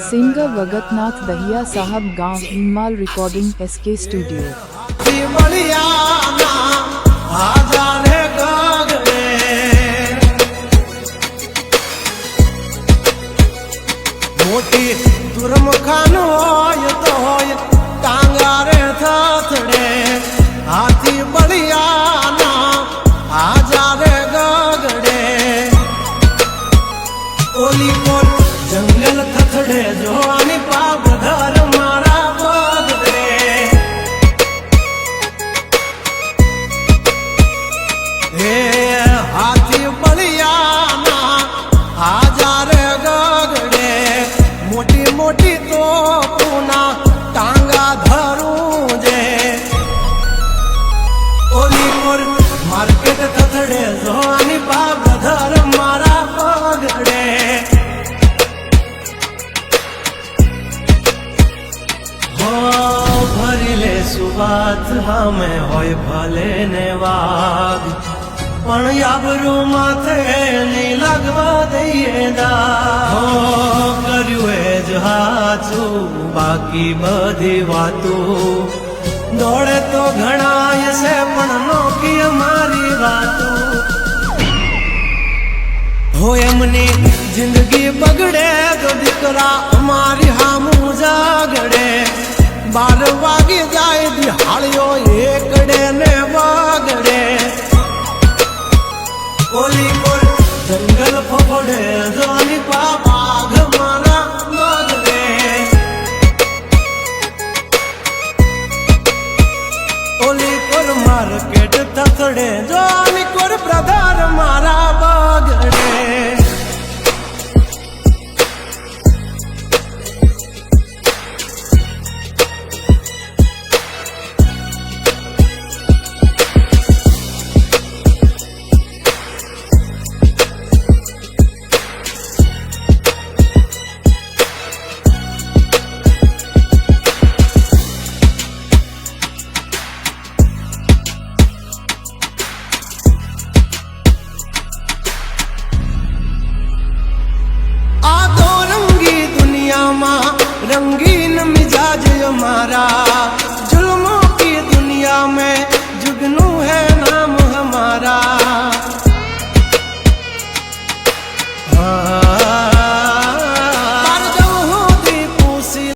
Singer वगतनाथ Dahiya साहब गांव हिमाल रिकॉर्डिंग SK स्टूडियो। मोटी दुर्मुखान होय तो होय टांगारे थथड़े हाथी बलिया ना आजारे गगड़े ओली कोल जंगल थथड़े जो आनी पाप धर मारा बगड़े हे हाथी बलिया ना आजारे गगड़े मोटी मोटी तो पूना टांगा धरू जे ओली कोर मार्केट थथड़े जोनी बाप धर मारा पगड़े हो भरी ले सुबात हमें होय भले ने वाग पण याबरू माथे नहीं लगवा दईए दा हो કર્યું એ જ હાચું બાકી બધી વાતો દોડે તો ઘણાય છે પણ નોકી અમારી વાતો હો એમની જિંદગી બગડે તો દીકરા અમારી હામું જાગડે 12 વાગે જાય દિહાળીઓ એકડે ને વાગડે ઓલી કોલ જંગલ ફફડે જોની પાપા ઘમારા મગડે ઓલી કોલ માર્કેટ થથડે જોની કોર પ્રધાર મારા બગડે रंगीन मिजाज हमारा